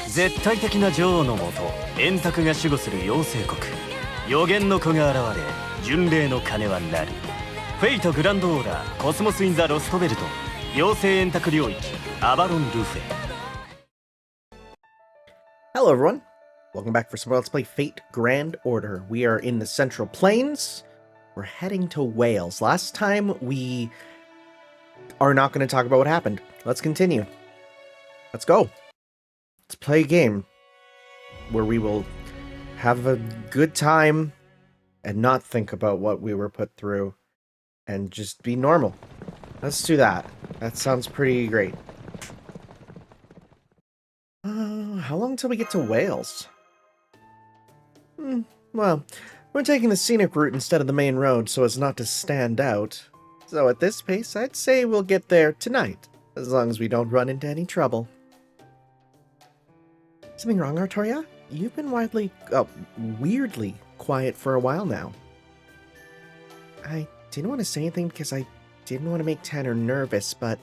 絶対的な女王のもと円卓が守護する妖精国予言の子が現れ巡礼の鐘は鳴るフェイトグランドオーダーコスモス・イン・ザ・ロストベルト妖精円卓領域アバロン・ルフェ Hello everyone, welcome back for some more Let's Play Fate Grand Order. We are in the Central Plains. We're heading to Wales. Last time we are not going to talk about what happened. Let's continue. Let's go. Let's play a game where we will have a good time and not think about what we were put through and just be normal. Let's do that. That sounds pretty great. How long until we get to Wales? Well, we're taking the scenic route instead of the main road so as not to stand out. So at this pace, I'd say we'll get there tonight, as long as we don't run into any trouble. Something wrong, Artoria? You've been weirdly quiet for a while now. I didn't want to say anything because I didn't want to make Tanner nervous, but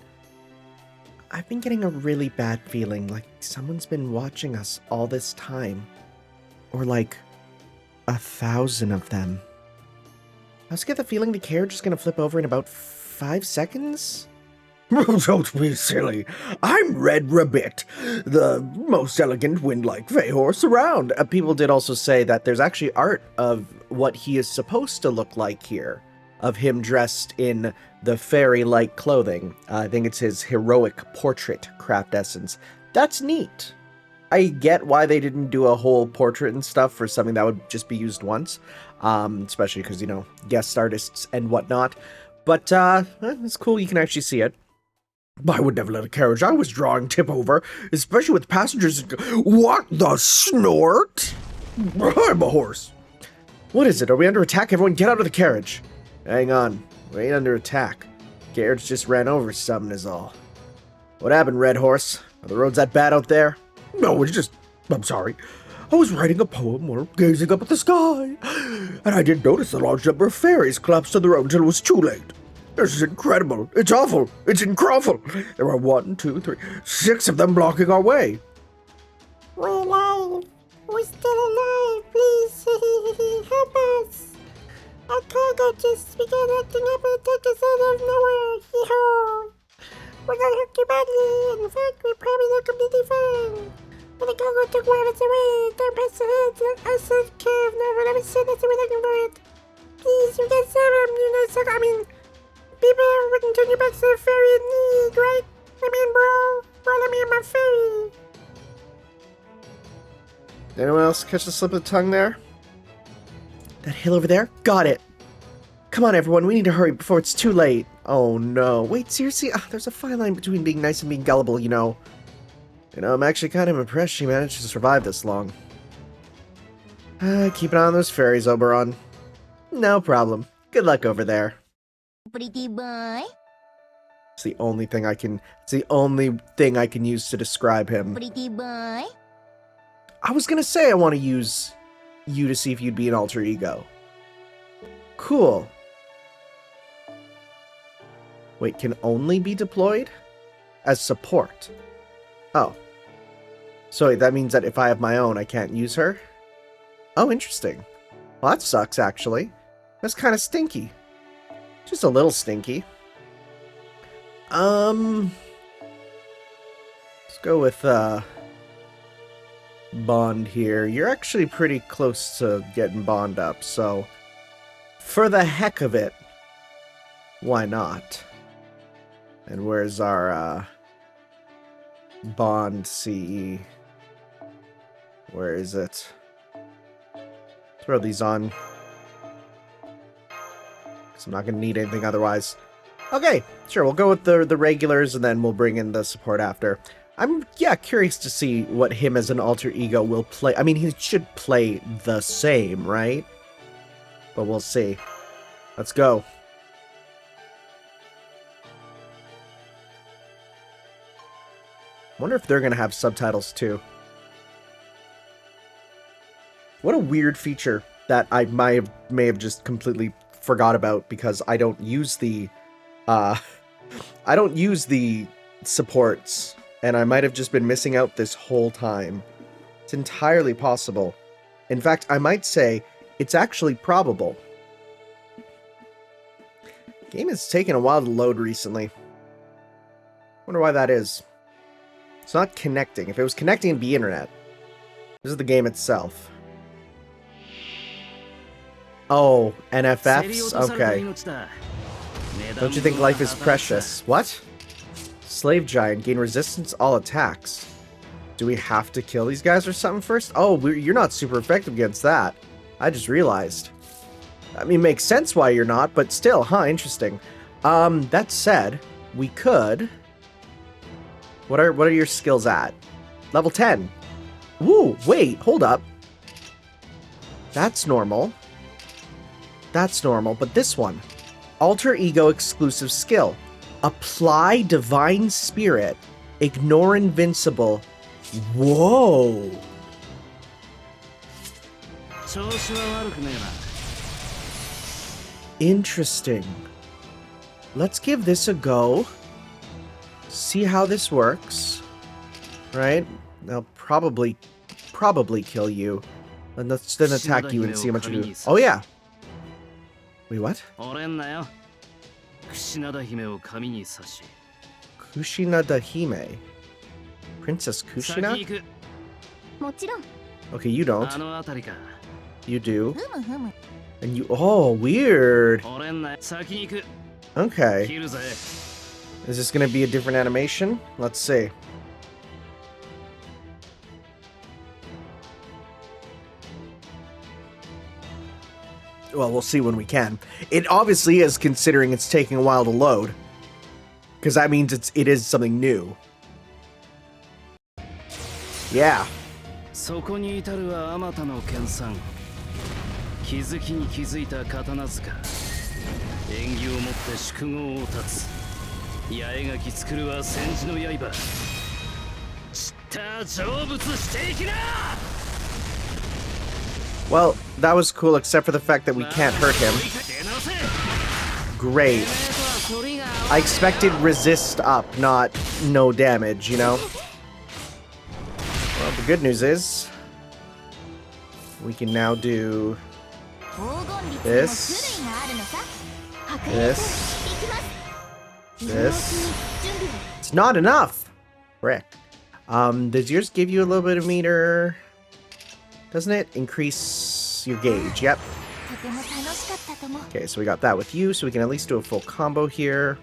I've been getting a really bad feeling, like someone's been watching us all this time. Or like 1,000 of them. I also get the feeling the carriage is going to flip over in about 5 seconds? Don't be silly. I'm Red Rabbit, the most elegant wind-like Feyhorse around. People did also say that there's actually art of what he is supposed to look like here. Of him dressed in the fairy-like clothing. I think it's his heroic portrait craft essence. That's neat. I get why they didn't do a whole portrait and stuff for something that would just be used once. Especially because, you know, guest artists and whatnot. But, it's cool you can actually see it. I would never let a carriage I was drawing tip over, especially with passengers. What the snort? I'm a horse. What is it? Are we under attack? Everyone get out of the carriage. Hang on. We ain't under attack. Carriage just ran over something is all. What happened, Red Horse? Are the roads that bad out there? No, it's just... I'm sorry. I was writing a poem while gazing up at the sky, and I didn't notice the large number of fairies collapsed on the road until it was too late. This is incredible. It's awful. It's incredible. There are 1, 2, 3, 6 of them blocking our way. We're alive. We're still alive. Please help us. Our cargo just began acting up and attacked us out of nowhere. Hee-haw. We're not hurt too badly. In fact, we're probably not completely fine. But the cargo took one of us away. Down past the heads. I said curve. No one ever said that they were looking for it. Please, you guys save them. You know, so, people wouldn't turn your backs to the fairy in need, right? Bro, let me in my fairy. Anyone else catch the slip of the tongue there? That hill over there? Got it. Come on, everyone. We need to hurry before it's too late. Oh, no. Wait, seriously? There's a fine line between being nice and being gullible, you know. I'm actually kind of impressed she managed to survive this long. Keep an eye on those fairies, Oberon. No problem. Good luck over there. Pretty boy. It's the only thing I can use to describe him. Pretty boy. I was gonna say I want to use you to see if you'd be an alter ego. Cool. Wait, can only be deployed? As support. Oh. So wait, that means that if I have my own, I can't use her? Oh, interesting. Well, that sucks, actually. That's kind of stinky. Just a little stinky. Let's go with, Bond here. You're actually pretty close to getting Bond up, so for the heck of it, why not? And where's our, Bond CE? Where is it? Throw these on. I'm not going to need anything otherwise. Okay, sure, we'll go with the regulars, and then we'll bring in the support after. I'm, curious to see what him as an alter ego will play. I mean, he should play the same, right? But we'll see. Let's go. Wonder if they're going to have subtitles, too. What a weird feature that I may have just completely forgot about because I don't use the supports, and I might have just been missing out this whole time. It's entirely possible. In fact, I might say it's actually probable. Game has taken a while to load recently. Wonder why that is. It's not connecting. If it was connecting, it'd be internet. This is the game itself. Oh, NFFs? Okay. Don't you think life is precious? What? Slave giant. Gain resistance all attacks. Do we have to kill these guys or something first? Oh, you're not super effective against that. I just realized. I mean, makes sense why you're not, but still, huh, interesting. That said, we could... What are your skills at? Level 10. Woo, wait, hold up. That's normal. That's normal, but this one. Alter Ego exclusive skill. Apply Divine Spirit. Ignore Invincible. Whoa. Interesting. Let's give this a go. See how this works. Right? They'll probably kill you. And let's then attack you and see how much you do. Oh yeah. Wait, what? Kushina Dahime. Princess Kushina? Okay, you don't. You do. And you... Oh, weird. Okay. Is this going to be a different animation? Let's see. Well, we'll see when we can. It obviously is, considering it's taking a while to load. Because that means it is something new. Yeah. そこに至るはあまたの研鑽気づきに気づいた刀塚縁起をもって宿業を断つ八重垣作るは千字の刃散った成仏していきな Well, that was cool except for the fact that we can't hurt him. Great. I expected resist up, not no damage, you know? Well, the good news is we can now do this, this. It's not enough! Frick. Does yours give you a little bit of meter? Doesn't it? Increase your gauge. Yep. Okay, so we got that with you, so we can at least do a full combo here.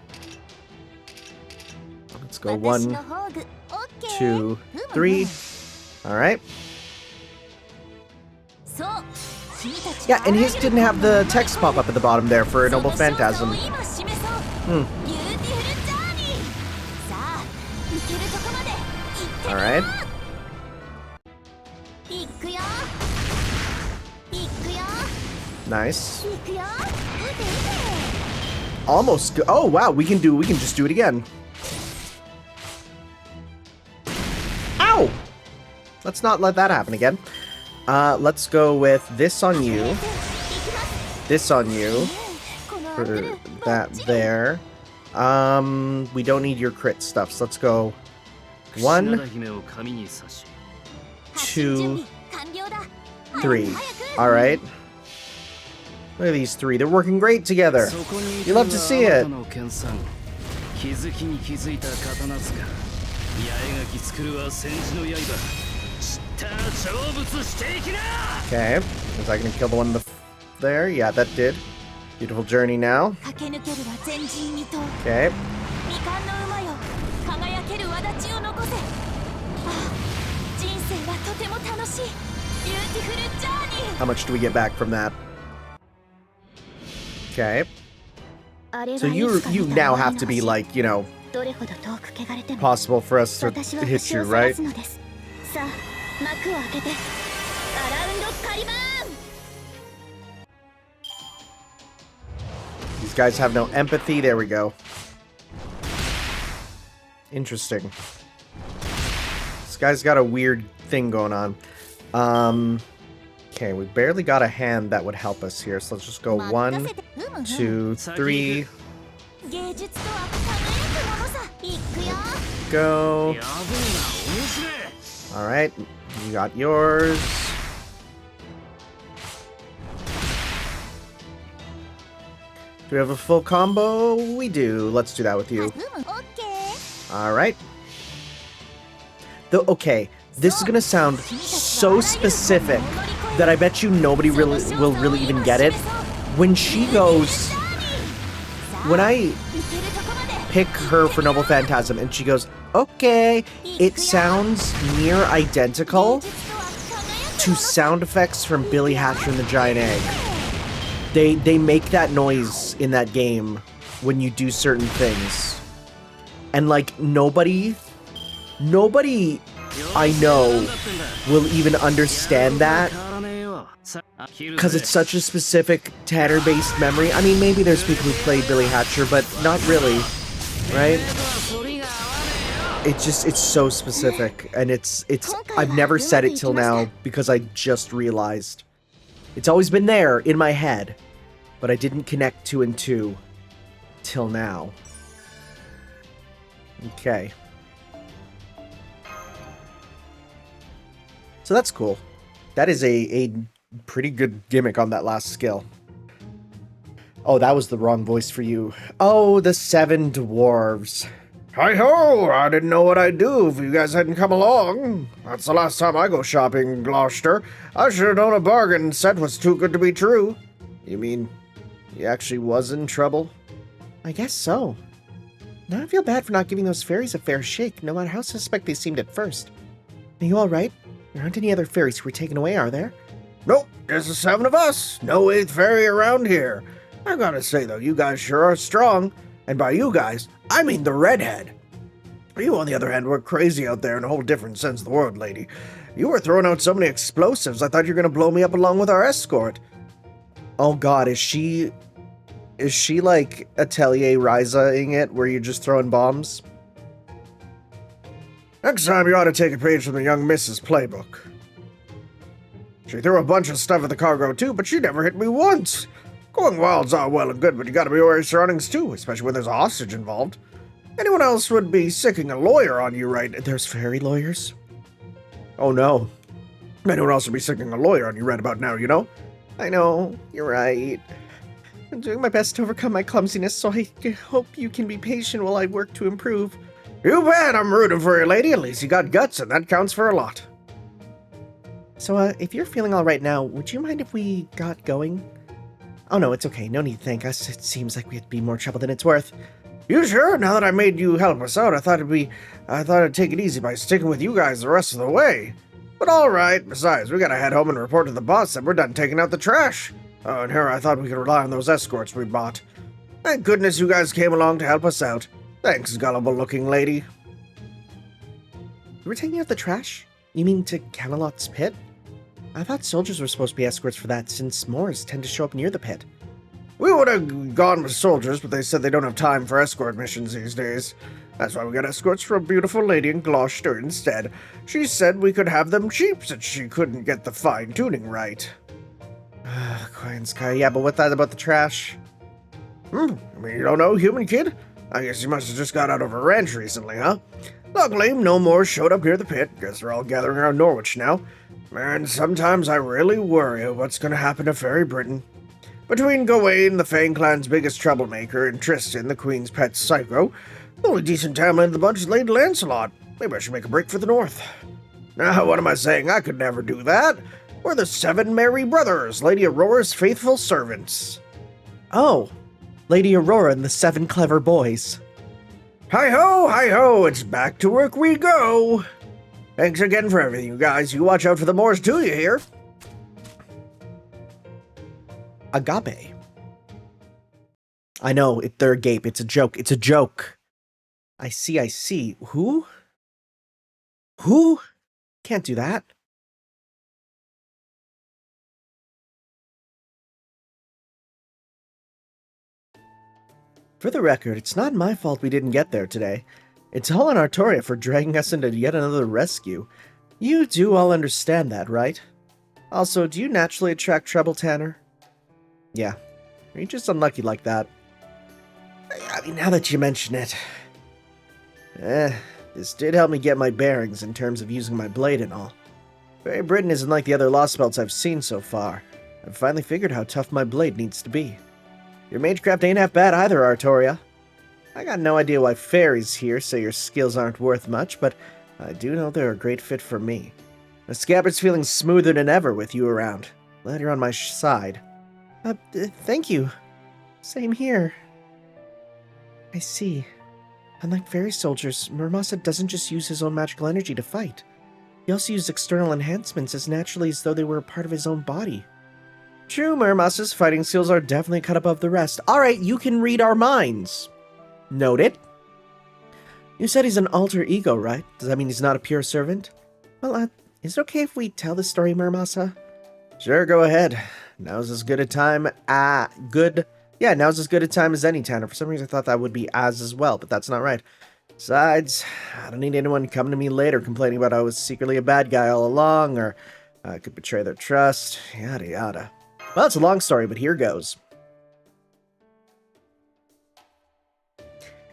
Let's go 1, 2, 3. Alright. Yeah, and his didn't have the text pop up at the bottom there for a Noble Phantasm. Alright. Nice. Almost. Oh wow, we can just do it again. Ow! Let's not let that happen again. Let's go with this on you. This on you. For that there. We don't need your crit stuff, so let's go 1, 2, 3. Alright. Look at these three. They're working great together. You love to see it. Okay. Is that going to kill the one there? Yeah, that did. Beautiful journey now. Okay. How much do we get back from that? Okay. So you now have to be like, you know, possible for us to hit you, right? These guys have no empathy. There we go. Interesting. This guy's got a weird thing going on. Okay, we barely got a hand that would help us here, so let's just go 1, 2, 3. Go. Alright, you got yours. Do we have a full combo? We do. Let's do that with you. Alright. Okay, this is gonna sound so specific that I bet you nobody will really even get it. When she goes... When I pick her for Noble Phantasm and she goes, okay, it sounds near identical to sound effects from Billy Hatcher and the Giant Egg. They make that noise in that game when you do certain things. And like nobody I know will even understand that because it's such a specific Tanner-based memory. I mean, maybe there's people who play Billy Hatcher, but not really, right? It's so specific, and it's I've never said it till now because I just realized. It's always been there in my head, but I didn't connect 2 and 2 till now. Okay. So that's cool. That is a pretty good gimmick on that last skill. Oh, that was the wrong voice for you. Oh, the 7 dwarves. Hi-ho! I didn't know what I'd do if you guys hadn't come along. That's the last time I go shopping in Gloucester. I should have known a bargain set was too good to be true. You mean he actually was in trouble? I guess so. Now I feel bad for not giving those fairies a fair shake, no matter how suspect they seemed at first. Are you alright? There aren't any other fairies who were taken away, are there? Nope, just the 7 of us. No 8th fairy around here. I gotta say, though, you guys sure are strong. And by you guys, I mean the redhead. You, on the other hand, were crazy out there in a whole different sense of the word, lady. You were throwing out so many explosives, I thought you were gonna blow me up along with our escort. Oh god, is she like Atelier Ryza-ing it, where you're just throwing bombs? Next time you ought to take a page from the young Mrs. playbook. She threw a bunch of stuff at the cargo too, but she never hit me once. Going wild's all well and good, but you gotta be aware of your surroundings too, especially when there's a hostage involved. Anyone else would be sicking a lawyer on you, right? There's fairy lawyers? Oh no. Anyone else would be sicking a lawyer on you right about now, you know? I know, you're right. I'm doing my best to overcome my clumsiness, so I hope you can be patient while I work to improve. You bet, I'm rooting for you, lady. At least you got guts, and that counts for a lot. So, if you're feeling alright now, would you mind if we got going? Oh no, it's okay. No need to thank us. It seems like we'd be more trouble than it's worth. You sure? Now that I made you help us out, I thought I'd take it easy by sticking with you guys the rest of the way. But alright, besides, we gotta head home and report to the boss that we're done taking out the trash. Oh, and here I thought we could rely on those escorts we bought. Thank goodness you guys came along to help us out. Thanks, gullible-looking lady. You were taking out the trash? You mean to Camelot's pit? I thought soldiers were supposed to be escorts for that, since Moors tend to show up near the pit. We would have gone with soldiers, but they said they don't have time for escort missions these days. That's why we got escorts for a beautiful lady in Gloucester instead. She said we could have them cheap since she couldn't get the fine-tuning right. Quiet Sky, yeah, but what's that about the trash? I mean, you don't know, human kid? I guess you must have just got out of a ranch recently, huh? Luckily, no more showed up near the pit. Guess they're all gathering around Norwich now. Man, sometimes I really worry what's gonna happen to Fairy Britain. Between Gawain, the Fang clan's biggest troublemaker, and Tristan, the Queen's pet psycho, the only decent Tamlin in the bunch is Lady Lancelot. Maybe I should make a break for the north. Now, what am I saying? I could never do that. We're the 7 merry brothers, Lady Aurora's faithful servants. Oh, Lady Aurora and the 7 clever boys. Hi-ho, hi-ho, it's back to work we go. Thanks again for everything, you guys. You watch out for the Moors too, you hear? Agape. I know, they're agape. It's a joke. It's a joke. I see. Who? Who? Can't do that. For the record, it's not my fault we didn't get there today. It's all on Artoria for dragging us into yet another rescue. You do all understand that, right? Also, do you naturally attract trouble, Tanner? Yeah. You're just unlucky like that. I mean, now that you mention it. This did help me get my bearings in terms of using my blade and all. Fairy Britain isn't like the other Lostbelts I've seen so far. I've finally figured how tough my blade needs to be. Your magecraft ain't half bad either, Artoria. I got no idea why fairies here say your skills aren't worth much, but I do know they're a great fit for me. The scabbard's feeling smoother than ever with you around. Glad you're on my side. Thank you. Same here. I see. Unlike fairy soldiers, Muramasa doesn't just use his own magical energy to fight. He also uses external enhancements as naturally as though they were a part of his own body. True, Muramasa's fighting skills are definitely cut above the rest. Alright, you can read our minds. Noted. You said he's an alter ego, right? Does that mean he's not a pure servant? Well, is it okay if we tell the story, Muramasa? Sure, go ahead. Now's as good a time now's as good a time as any, Tanner. For some reason I thought that would be as well, but that's not right. Besides, I don't need anyone coming to me later complaining about I was secretly a bad guy all along, or I could betray their trust, yada yada. Well, it's a long story, but here goes.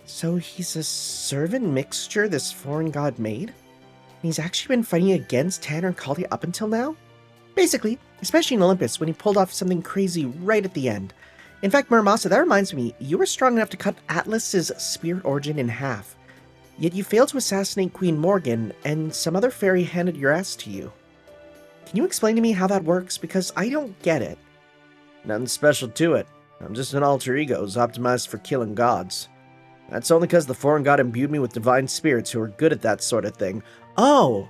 So he's a servant mixture this foreign god made? And he's actually been fighting against Tanner and Caldia up until now? Basically, especially in Olympus, when he pulled off something crazy right at the end. In fact, Muramasa, that reminds me, you were strong enough to cut Atlas's spirit origin in half. Yet you failed to assassinate Queen Morgan, and some other fairy handed your ass to you. Can you explain to me how that works? Because I don't get it. Nothing special to it. I'm just an alter ego who's optimized for killing gods. That's only because the foreign god imbued me with divine spirits who are good at that sort of thing. Oh!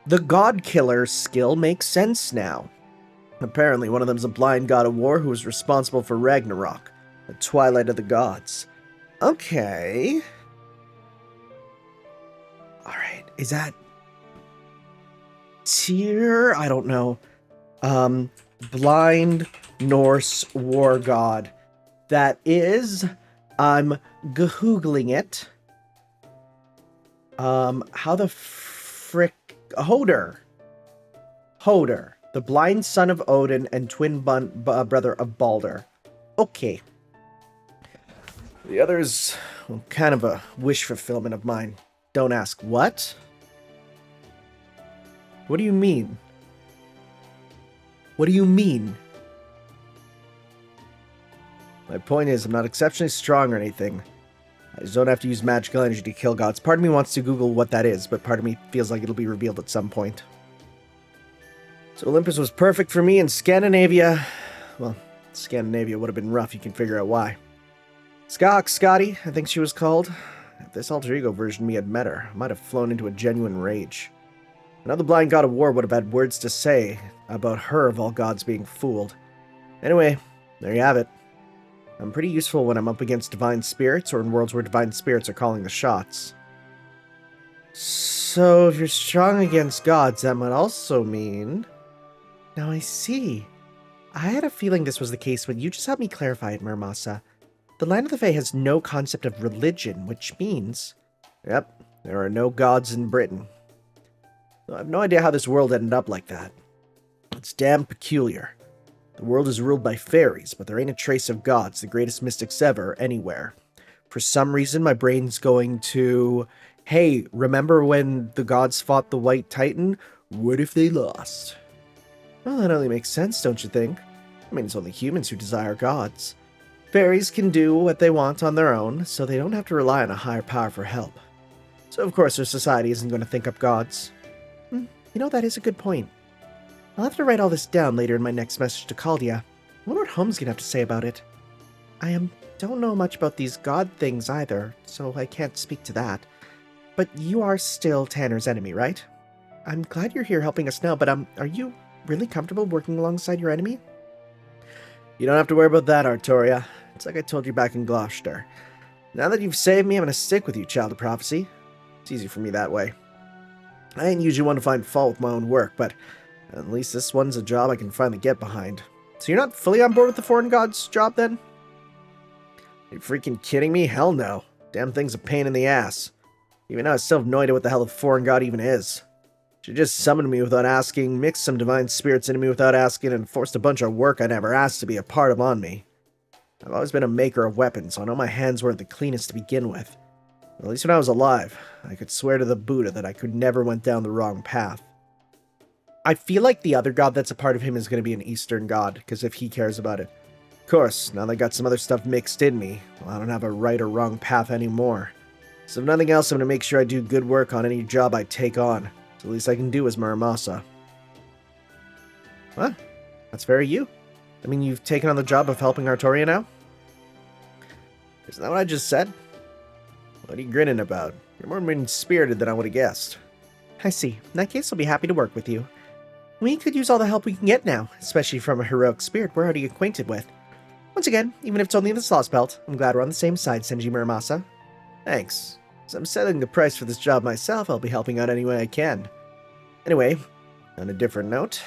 The god killer skill makes sense now. Apparently one of them's a blind god of war who is responsible for Ragnarok, the twilight of the gods. Okay. Alright, is that Tyr? I don't know. Blind Norse war god. That is, I'm googling it. How the frick? Hoder, the blind son of Odin and twin brother of Balder. Okay. The other's kind of a wish fulfillment of mine. Don't ask. What? What do you mean? What do you mean? My point is, I'm not exceptionally strong or anything. I just don't have to use magical energy to kill gods. Part of me wants to Google what that is, but part of me feels like it'll be revealed at some point. So Olympus was perfect for me, and Scandinavia... Well, Scandinavia would have been rough, you can figure out why. Scotty, I think she was called. If this alter ego version of me had met her, I might have flown into a genuine rage. Another blind god of war would have had words to say about her of all gods being fooled. Anyway, there you have it. I'm pretty useful when I'm up against divine spirits or in worlds where divine spirits are calling the shots. So, if you're strong against gods, that might also mean... Now I see. I had a feeling this was the case, but you just helped me clarify it, Muramasa. The Land of the Fae has no concept of religion, which means... Yep, there are no gods in Britain. I have no idea how this world ended up like that. It's damn peculiar. The world is ruled by fairies, but there ain't a trace of gods, the greatest mystics ever, anywhere. For some reason, my brain's going to... Hey, remember when the gods fought the White Titan? What if they lost? Well, that only makes sense, don't you think? I mean, it's only humans who desire gods. Fairies can do what they want on their own, so they don't have to rely on a higher power for help. So of course their society isn't going to think up gods. You know, that is a good point. I'll have to write all this down later in my next message to Caldia. I wonder what Holmes gonna have to say about it. I don't know much about these god things either, so I can't speak to that. But you are still Tanner's enemy, right? I'm glad you're here helping us now, but are you really comfortable working alongside your enemy? You don't have to worry about that, Artoria. It's like I told you back in Gloucester. Now that you've saved me, I'm gonna stick with you, Child of Prophecy. It's easy for me that way. I ain't usually one to find fault with my own work, but at least this one's a job I can finally get behind. So you're not fully on board with the foreign god's job, then? Are you freaking kidding me? Hell no. Damn thing's a pain in the ass. Even now I still have no idea what the hell a foreign god even is. She just summoned me without asking, mixed some divine spirits into me without asking, and forced a bunch of work I never asked to be a part of on me. I've always been a maker of weapons, so I know my hands weren't the cleanest to begin with. At least when I was alive, I could swear to the Buddha that I could never went down the wrong path. I feel like the other god that's a part of him is going to be an Eastern god, because if he cares about it. Of course, now that I got some other stuff mixed in me, well, I don't have a right or wrong path anymore. So if nothing else, I'm going to make sure I do good work on any job I take on. So the least I can do is Muramasa. Well, that's very you. I mean, you've taken on the job of helping Artoria now? Isn't that what I just said? What are you grinning about? You're more mean-spirited than I would have guessed. I see. In that case, I'll be happy to work with you. We could use all the help we can get now, especially from a heroic spirit we're already acquainted with. Once again, even if it's only this Lostbelt, I'm glad we're on the same side, Senji Muramasa. Thanks. As I'm setting the price for this job myself, I'll be helping out any way I can. Anyway, on a different note,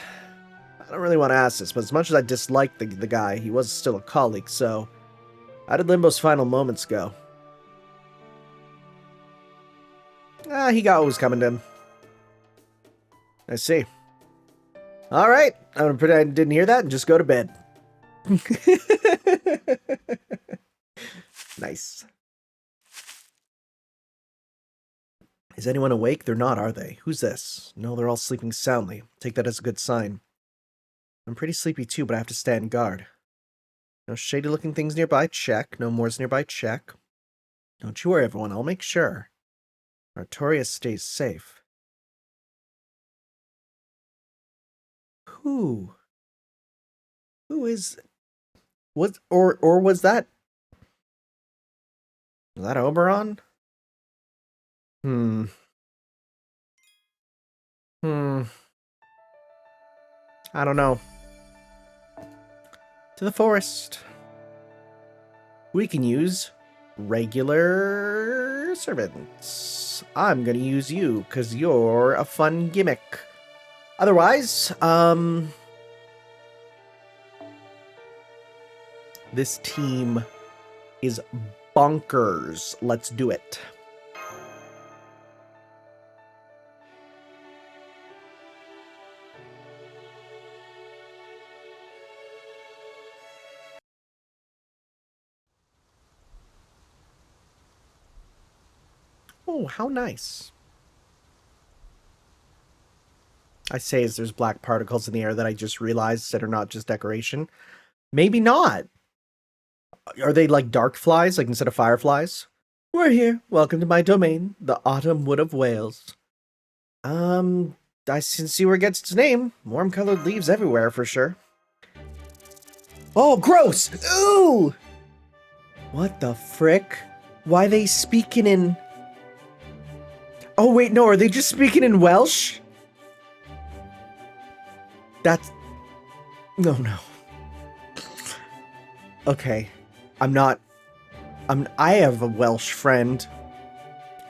I don't really want to ask this, but as much as I disliked the guy, he was still a colleague, so how did Limbo's final moments go? He got what was coming to him. I see. Alright, I'm gonna pretend I didn't hear that and just go to bed. Nice. Is anyone awake? They're not, are they? Who's this? No, they're all sleeping soundly. Take that as a good sign. I'm pretty sleepy too, but I have to stand guard. No shady-looking things nearby, check. No Moors nearby, check. Don't you worry, everyone, I'll make sure. Artoria stays safe. Who is... Was that... Was that Oberon? I don't know. To the forest. We can use regular servants. I'm gonna use you, because you're a fun gimmick. Otherwise, this team is bonkers. Let's do it. Oh, how nice. I say as there's black particles in the air that I just realized that are not just decoration. Maybe not. Are they like dark flies, like instead of fireflies? We're here. Welcome to my domain, the Autumn Wood of Wales. I can see where it gets its name. Warm-colored leaves everywhere, for sure. Oh, gross! Ooh! What the frick? Why they speaking in... Oh, wait, no, are they just speaking in Welsh? That's... No. Okay. I have a Welsh friend.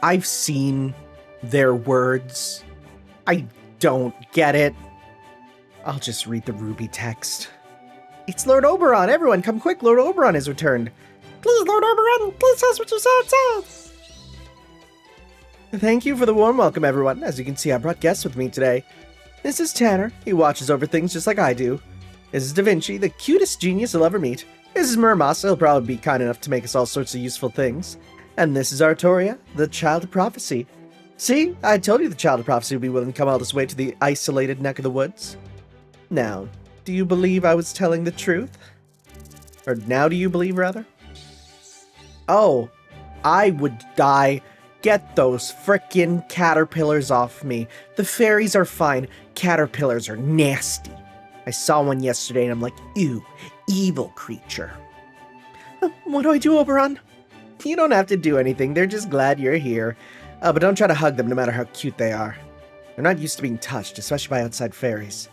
I've seen their words. I don't get it. I'll just read the ruby text. It's Lord Oberon. Everyone, come quick. Lord Oberon has returned. Please, Lord Oberon, please tell us what you said. Thank you for the warm welcome, everyone. As you can see, I brought guests with me today. This is Tanner. He watches over things just like I do. This is Da Vinci, the cutest genius you'll ever meet. This is Muramasa. He'll probably be kind enough to make us all sorts of useful things. And this is Artoria, the child of prophecy. See, I told you the child of prophecy would be willing to come all this way to the isolated neck of the woods. Now, do you believe I was telling the truth? Or now do you believe, rather? Oh, I would die. Get those frickin' caterpillars off me. The fairies are fine. Caterpillars are nasty. I saw one yesterday and I'm like, ew, evil creature. What do I do, Oberon? You don't have to do anything. They're just glad you're here. But don't try to hug them no matter how cute they are. They're not used to being touched, especially by outside fairies.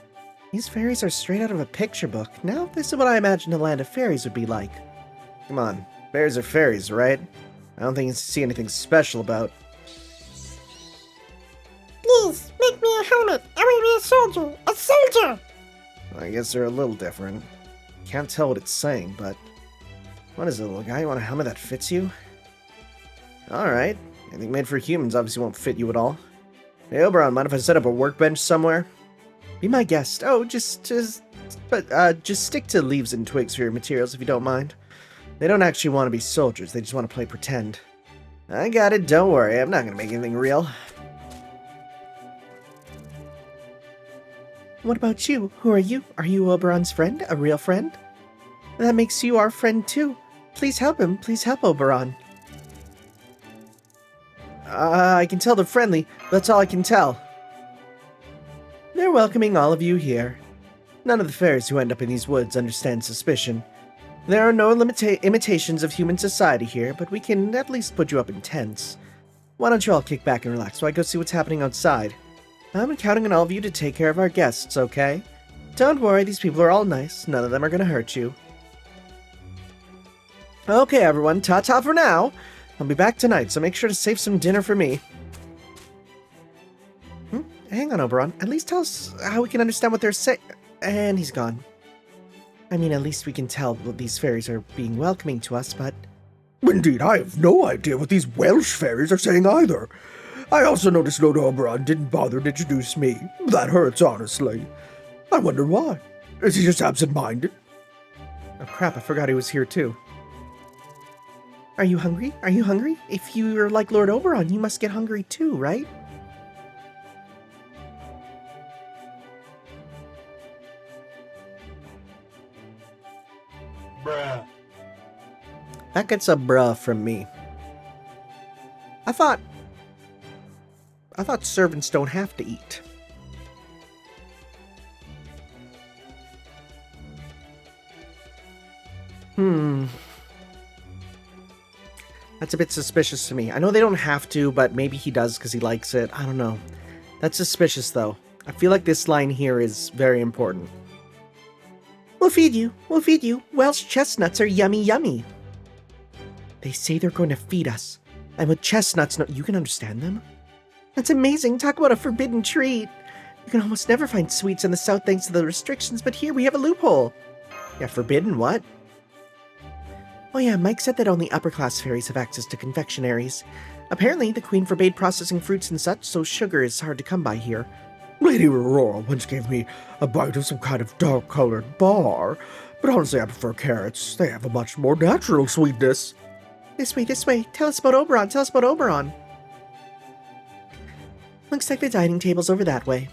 These fairies are straight out of a picture book. Now, this is what I imagine the land of fairies would be like. Come on, fairies are fairies, right? I don't think you see anything special about. Please, make me a helmet. I want to be a soldier. A soldier! I guess they're a little different. Can't tell what it's saying, but... What is it, little guy? You want a helmet that fits you? Alright. Anything made for humans obviously won't fit you at all. Hey, Oberon, mind if I set up a workbench somewhere? Be my guest. Oh, just stick to leaves and twigs for your materials if you don't mind. They don't actually want to be soldiers, they just want to play pretend. I got it, don't worry. I'm not gonna make anything real. What about you? Who are you? Are you Oberon's friend? A real friend? That makes you our friend too. Please help him. Please help Oberon. I can tell they're friendly. That's all I can tell. They're welcoming all of you here. None of the fairies who end up in these woods understand suspicion. There are no imitations of human society here, but we can at least put you up in tents. Why don't you all kick back and relax while I go see what's happening outside? I'm counting on all of you to take care of our guests, okay? Don't worry, these people are all nice. None of them are going to hurt you. Okay, everyone, ta-ta for now. I'll be back tonight, so make sure to save some dinner for me. Hang on, Oberon. At least tell us how we can understand what they're saying. And he's gone. I mean, at least we can tell that these fairies are being welcoming to us, but... Indeed, I have no idea what these Welsh fairies are saying either. I also noticed Lord Oberon didn't bother to introduce me. That hurts, honestly. I wonder why. Is he just absent-minded? Oh crap, I forgot he was here too. Are you hungry? Are you hungry? If you're like Lord Oberon, you must get hungry too, right? Bruh. That gets a bruh from me. I thought servants don't have to eat. That's a bit suspicious to me. I know they don't have to, but maybe he does because he likes it. I don't know. That's suspicious, though. I feel like this line here is very important. We'll feed you. We'll feed you. Welsh chestnuts are yummy, yummy. They say they're going to feed us. And with chestnuts, no, you can understand them? That's amazing. Talk about a forbidden treat. You can almost never find sweets in the south thanks to the restrictions, but here we have a loophole. Yeah, forbidden what? Oh yeah, Mike said that only upper-class fairies have access to confectionaries. Apparently, the queen forbade processing fruits and such, so sugar is hard to come by here. Lady Aurora once gave me a bite of some kind of dark-colored bar, but honestly I prefer carrots. They have a much more natural sweetness. This way, this way. Tell us about Oberon. Tell us about Oberon. Looks like the dining table's over that way.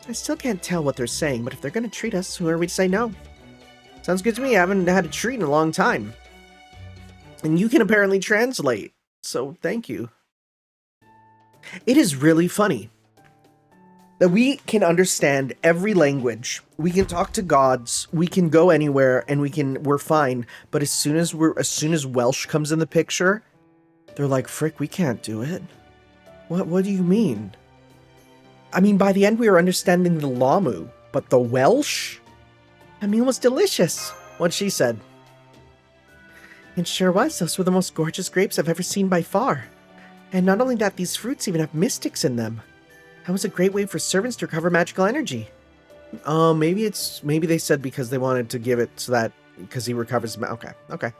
I still can't tell what they're saying, but if they're going to treat us, who are we to say no? Sounds good to me. I haven't had a treat in a long time. And you can apparently translate, so thank you. It is really funny that we can understand every language. We can talk to gods, we can go anywhere, and we're fine. But as soon as Welsh comes in the picture, they're like, frick, we can't do it. What do you mean? I mean, by the end we were understanding the Lamu, but the Welsh? That meal was delicious, what she said. It sure was. Those were the most gorgeous grapes I've ever seen by far. And not only that, these fruits even have mystics in them. That was a great way for servants to recover magical energy. Maybe they said because they wanted to give it so that, because he recovers. Okay.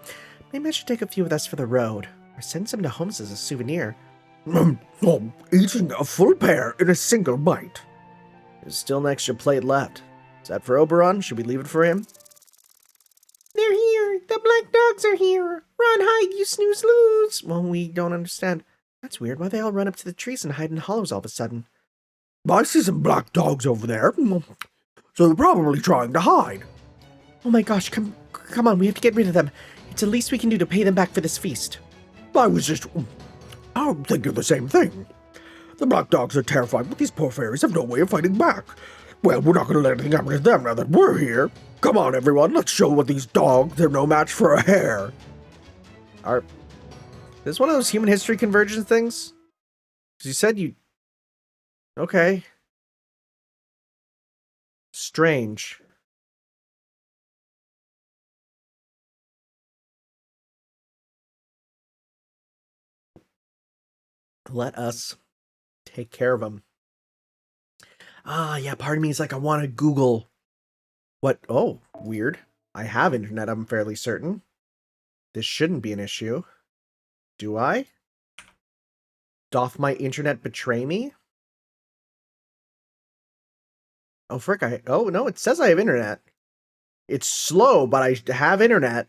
Maybe I should take a few with us for the road, or send some to Holmes as a souvenir. Eating a full pair in a single bite. There's still an extra plate left. Is that for Oberon? Should we leave it for him? They're here! The black dogs are here! Run, hide, you snooze lose! Well, we don't understand. That's weird. Why they all run up to the trees and hide in hollows all of a sudden? I see some black dogs over there. So they're probably trying to hide. Oh my gosh, come on, we have to get rid of them. It's the least we can do to pay them back for this feast. I was thinking the same thing. The black dogs are terrified, but these poor fairies have no way of fighting back. Well, we're not going to let anything happen to them now that we're here. Come on, everyone, let's show what these dogs, they're no match for a hare. Is this one of those human history convergence things? Because you said you... Okay. Strange. Let us take care of them. Yeah, part of me is like, I want to Google what... Oh, weird. I have internet, I'm fairly certain. This shouldn't be an issue. Do I? Doth my internet betray me? Oh, frick, oh, no, it says I have internet. It's slow, but I have internet.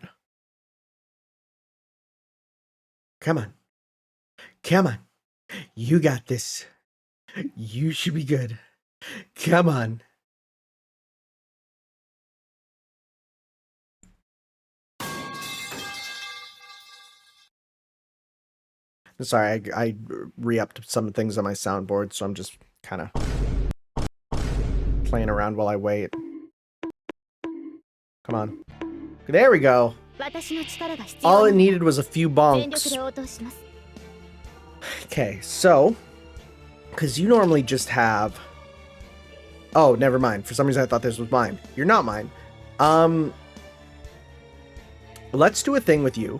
Come on. Come on. You got this. You should be good. Come on. Sorry, I re-upped some things on my soundboard, so I'm just kind of playing around while I wait. Come on. There we go. All it needed was a few bonks. Okay, so, because you normally just have... Oh, never mind. For some reason I thought this was mine. You're not mine. Let's do a thing with you.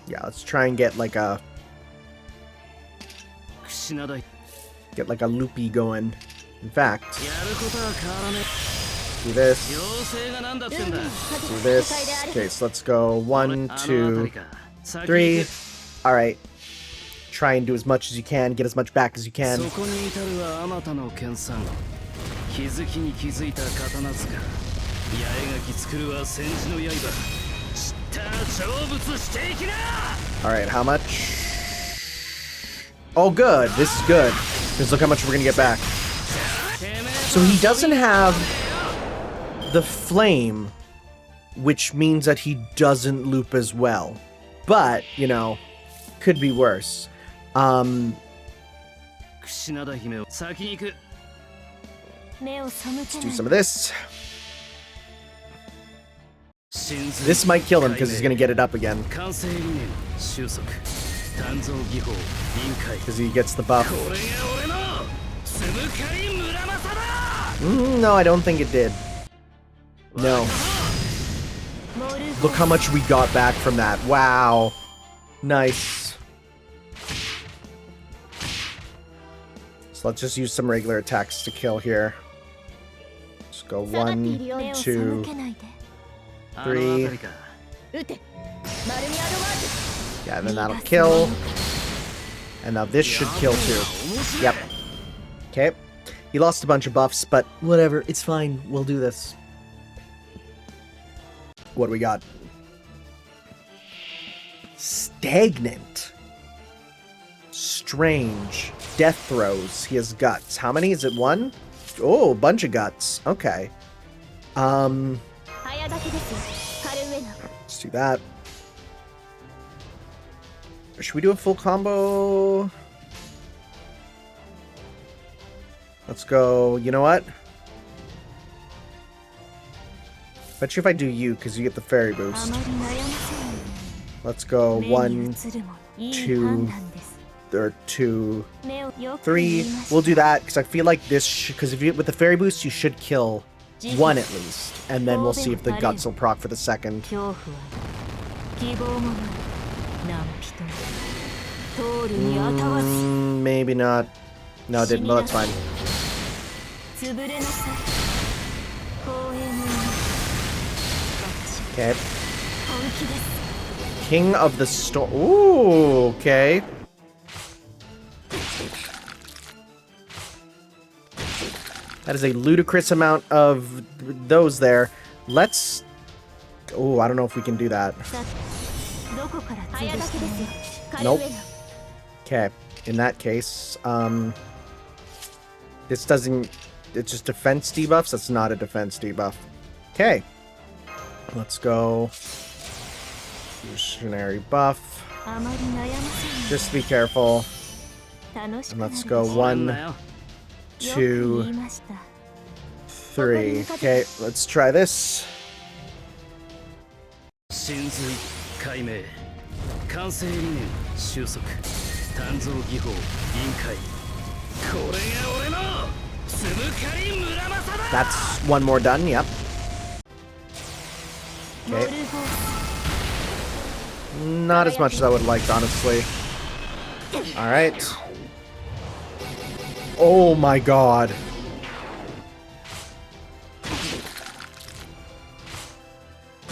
Yeah, let's try and get like a... Get like a loopy going. In fact... Do this. Do this. Okay, so let's go 1, 2, 3. Alright. Try and do as much as you can, get as much back as you can. Alright, how much? Oh, good. This is good. Because look how much we're gonna get back. So he doesn't have the flame, which means that he doesn't loop as well. But, you know, could be worse. Let's do some of this. This might kill him because he's gonna get it up again. Because he gets the buff. No, I don't think it did. No. Look how much we got back from that. Wow. Nice. So let's just use some regular attacks to kill here. Let's go 1, 2, 3. Yeah, and then that'll kill. And now this should kill too. Yep. Okay. He lost a bunch of buffs, but whatever. It's fine. We'll do this. What do we got? Stagnant. Strange. Death throws. He has guts. How many? Is it 1? Oh, a bunch of guts. Okay. Let's do that. Should we do a full combo? Let's go. You know what? Bet you if I do you, because you get the fairy boost. Let's go 1, 2, or 2, 3. We'll do that because I feel like this. Because if you with the fairy boost, you should kill 1 at least, and then we'll see if the guts will proc for the second. Maybe not. No, it didn't. Well, that's fine. Okay. King of the Storm. Ooh, okay. That is a ludicrous amount of those there. Let's... Oh, I don't know if we can do that. Nope. Okay. In that case, this doesn't... It's just defense debuffs? That's not a defense debuff. Okay. Let's go. Missionary buff. Just be careful. And let's go 1, 2, 3. Okay, let's try this. That's 1 more done, yep. Okay. Not as much as I would have liked, honestly. Alright. Oh my god.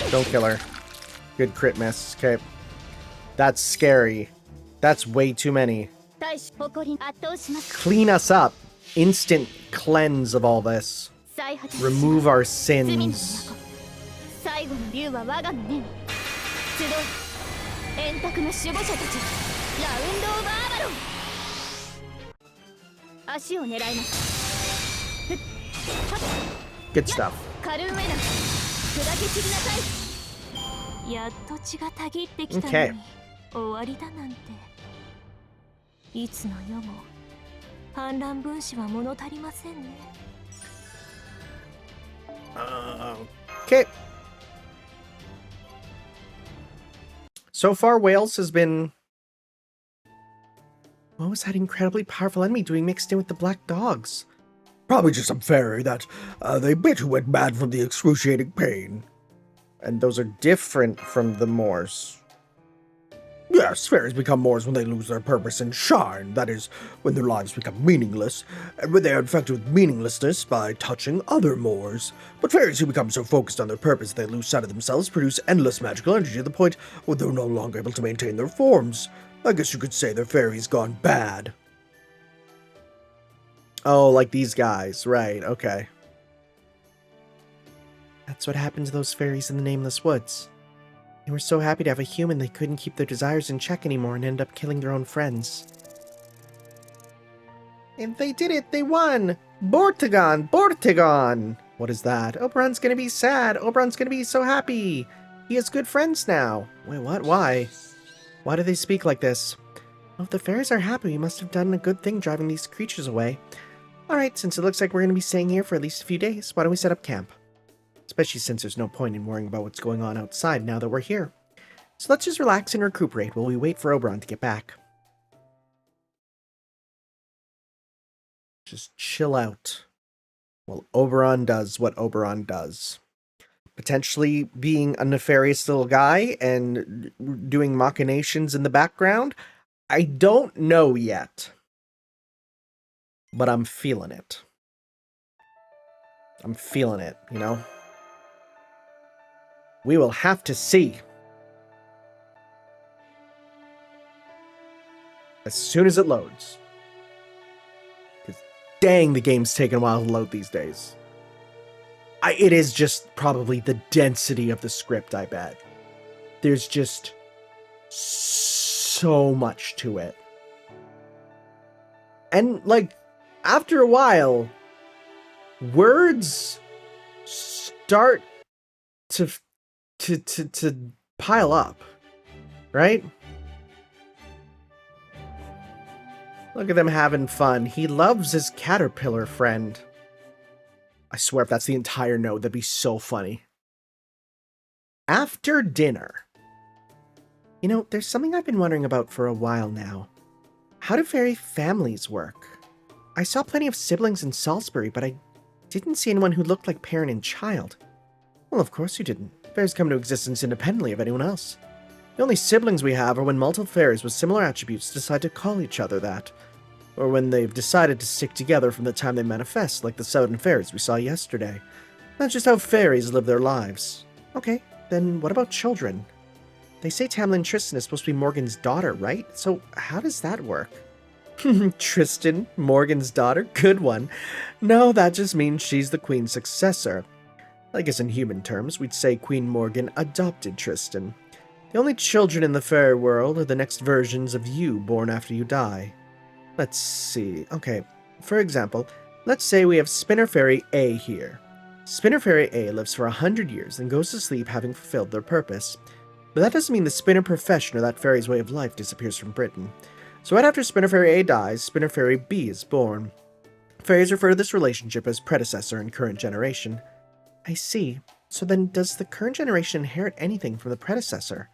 Don't kill her. Good crit miss. Okay. That's scary. That's way too many. Clean us up. Instant cleanse of all this. Remove our sins. 円卓の守護者たち、ラウンド・オブ・アバロン。足を狙います。ふっ、はっ、 Good stuff. カルンウェナ、砕け散りなさい。やっと血がたぎってきたのに、 Okay. 終わりだなんて。いつの世も反乱分子は物足りませんね。Okay. So far, Wales has been... What was that incredibly powerful enemy doing mixed in with the black dogs? Probably just some fairy that they bit who went mad from the excruciating pain. And those are different from the Moors. Yes, fairies become Moors when they lose their purpose and shine. That is, when their lives become meaningless, and when they are infected with meaninglessness by touching other Moors. But fairies who become so focused on their purpose they lose sight of themselves produce endless magical energy to the point where they're no longer able to maintain their forms. I guess you could say their fairies gone bad. Oh, like these guys. Right, okay. That's what happened to those fairies in the Nameless Woods. They were so happy to have a human they couldn't keep their desires in check anymore and ended up killing their own friends. And they did it! They won! Bortagon! Bortagon! What is that? Oberon's gonna be sad! Oberon's gonna be so happy! He has good friends now! Wait, what? Why? Why do they speak like this? Well, if the fairies are happy, we must have done a good thing driving these creatures away. Alright, since it looks like we're gonna be staying here for at least a few days, why don't we set up camp? Especially since there's no point in worrying about what's going on outside now that we're here. So let's just relax and recuperate while we wait for Oberon to get back. Just chill out while Oberon does what Oberon does. Potentially being a nefarious little guy and doing machinations in the background. I don't know yet. But I'm feeling it. I'm feeling it, you know? We will have to see. As soon as it loads. Because dang, the game's taking a while to load these days. It is just probably the density of the script, I bet. There's just so much to it. And, like, after a while, words start to pile up, right? Look at them having fun. He loves his caterpillar friend. I swear if that's the entire note, that'd be so funny. After dinner. You know, there's something I've been wondering about for a while now. How do fairy families work? I saw plenty of siblings in Salisbury, but I didn't see anyone who looked like parent and child. Well, of course you didn't. Fairies come into existence independently of anyone else. The only siblings we have are when multiple fairies with similar attributes decide to call each other that. Or when they've decided to stick together from the time they manifest, like the Southern fairies we saw yesterday. That's just how fairies live their lives. Okay, then what about children? They say Tamlin Tristan is supposed to be Morgan's daughter, right? So how does that work? Tristan, Morgan's daughter? Good one. No, that just means she's the queen's successor. I guess in human terms, we'd say Queen Morgan adopted Tristan. The only children in the fairy world are the next versions of you born after you die. Let's see. Okay, for example, let's say we have Spinner Fairy A here. Spinner Fairy A lives for 100 years and goes to sleep having fulfilled their purpose. But that doesn't mean the spinner profession or that fairy's way of life disappears from Britain. So right after Spinner Fairy A dies, Spinner Fairy B is born. Fairies refer to this relationship as predecessor and current generation. I see. So then does the current generation inherit anything from the predecessor?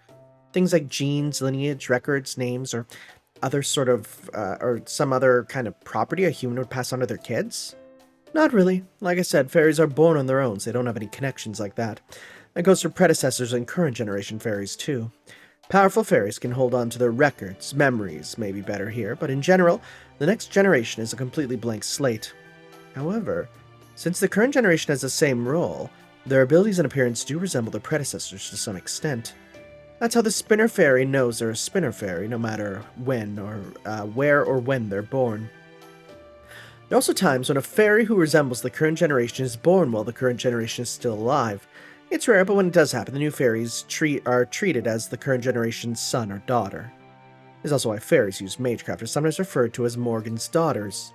Things like genes, lineage, records, names, or other sort of, or some other kind of property a human would pass on to their kids? Not really. Like I said, fairies are born on their own, so they don't have any connections like that. That goes for predecessors and current generation fairies too. Powerful fairies can hold on to their records, memories may be better here, but in general, the next generation is a completely blank slate. However, since the current generation has the same role, their abilities and appearance do resemble their predecessors to some extent. That's how the Spinner Fairy knows they're a Spinner Fairy, no matter when or where or when they're born. There are also times when a fairy who resembles the current generation is born while the current generation is still alive. It's rare, but when it does happen, the new fairies are treated as the current generation's son or daughter. This is also why fairies use magecraft are sometimes referred to as Morgan's daughters.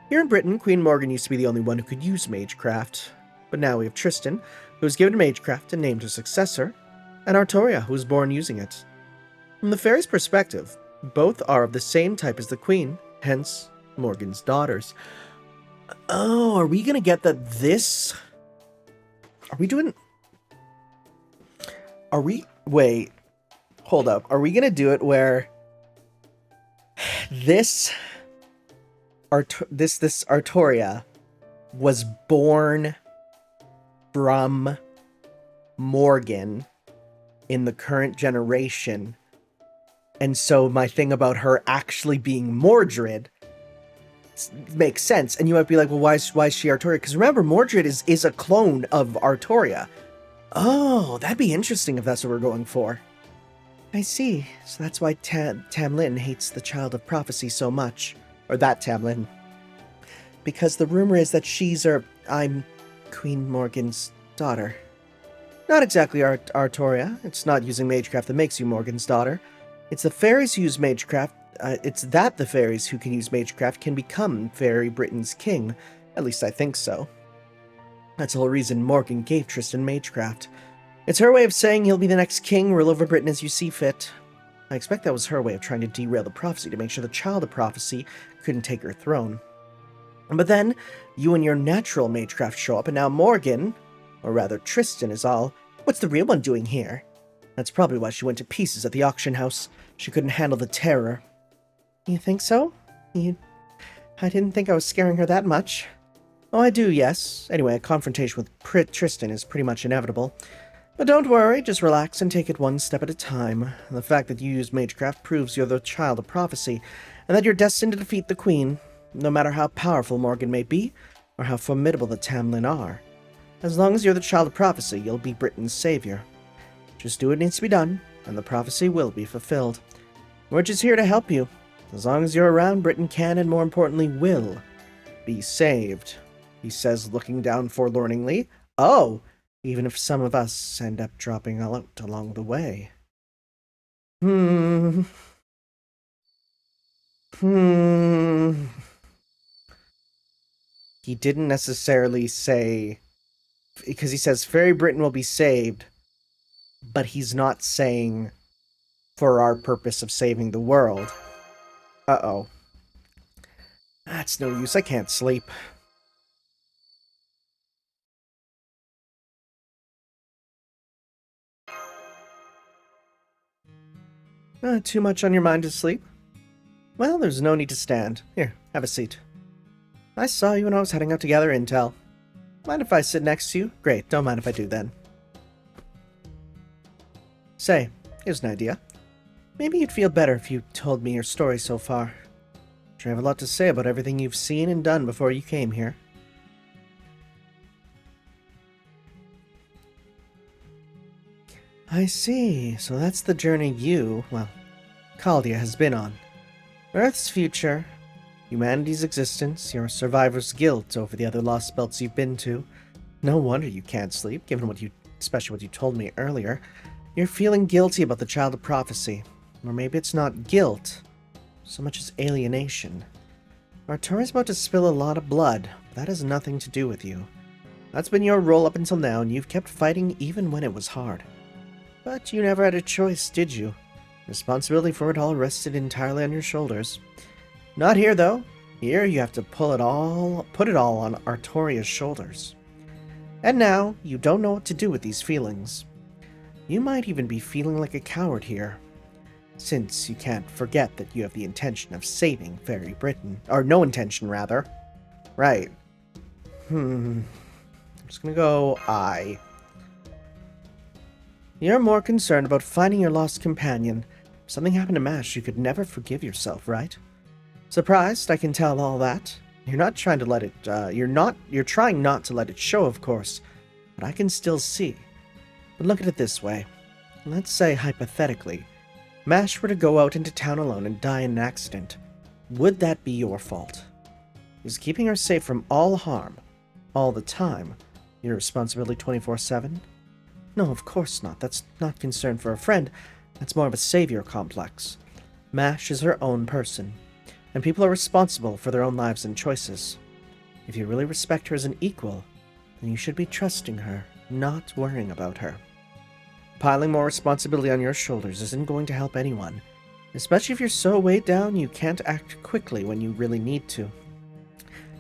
Here in Britain, Queen Morgan used to be the only one who could use magecraft, but now we have Tristan, who was given magecraft and named her successor, and Artoria, who was born using it. From the fairies' perspective, both are of the same type as the Queen, hence Morgan's daughters. Oh, are we gonna get that this... Wait, hold up. Are we gonna do it where this Artoria was born from Morgan in the current generation, and so my thing about her actually being Mordred makes sense? And you might be like, well, why is she Artoria? Because remember, Mordred is a clone of Artoria. Oh, that'd be interesting if that's what we're going for. I see. So that's why Tamlin hates the Child of Prophecy so much. Or that Tamlin. Because the rumor is that I'm Queen Morgan's daughter. Not exactly Artoria. It's not using magecraft that makes you Morgan's daughter. It's the fairies who use magecraft. It's that the fairies who can use magecraft can become Fairy Britain's king. At least I think so. That's the whole reason Morgan gave Tristan magecraft. It's her way of saying he'll be the next king, rule over Britain as you see fit. I expect that was her way of trying to derail the prophecy to make sure the Child of Prophecy couldn't take her throne. But then, you and your natural magecraft show up, and now Morgan, or rather Tristan, is all, what's the real one doing here? That's probably why she went to pieces at the auction house. She couldn't handle the terror. You think so? I didn't think I was scaring her that much. Oh, I do, yes. Anyway, a confrontation with Tristan is pretty much inevitable. But don't worry, just relax and take it one step at a time. The fact that you use magecraft proves you're the Child of Prophecy, and that you're destined to defeat the Queen, no matter how powerful Morgan may be, or how formidable the Tamlin are. As long as you're the Child of Prophecy, you'll be Britain's savior. Just do what needs to be done, and the prophecy will be fulfilled. We're just here to help you. As long as you're around, Britain can, and more importantly, will be saved, he says, looking down forlorningly. Oh, even if some of us end up dropping out along the way. He didn't necessarily say, because he says Fairy Britain will be saved, but he's not saying for our purpose of saving the world. Uh-oh. That's no use, I can't sleep. Too much on your mind to sleep? Well, there's no need to stand. Here, have a seat. I saw you when I was heading out to gather intel. Mind if I sit next to you? Great, don't mind if I do then. Say, here's an idea. Maybe you'd feel better if you told me your story so far. Sure, I have a lot to say about everything you've seen and done before you came here. I see. So that's the journey Caldia has been on. Earth's future, humanity's existence, your survivor's guilt over the other Lostbelts you've been to. No wonder you can't sleep, given especially what you told me earlier. You're feeling guilty about the Child of Prophecy. Or maybe it's not guilt, so much as alienation. Artoria's about to spill a lot of blood, but that has nothing to do with you. That's been your role up until now, and you've kept fighting even when it was hard. But you never had a choice, did you? Responsibility for it all rested entirely on your shoulders. Not here, though. Here you have to put it all on Artoria's shoulders. And now, you don't know what to do with these feelings. You might even be feeling like a coward here, since you can't forget that you have the intention of saving Fairy Britain. Or no intention, rather. Right. I'm just gonna go I. You're more concerned about finding your lost companion. If something happened to Mash, you could never forgive yourself, right? Surprised, I can tell all that. You're not trying to let it, you're trying not to let it show, of course, but I can still see. But look at it this way. Let's say, hypothetically, Mash were to go out into town alone and die in an accident. Would that be your fault? Is keeping her safe from all harm, all the time, your responsibility 24/7? No, of course not. That's not concern for a friend. That's more of a savior complex. Mash is her own person, and people are responsible for their own lives and choices. If you really respect her as an equal, then you should be trusting her, not worrying about her. Piling more responsibility on your shoulders isn't going to help anyone, especially if you're so weighed down you can't act quickly when you really need to.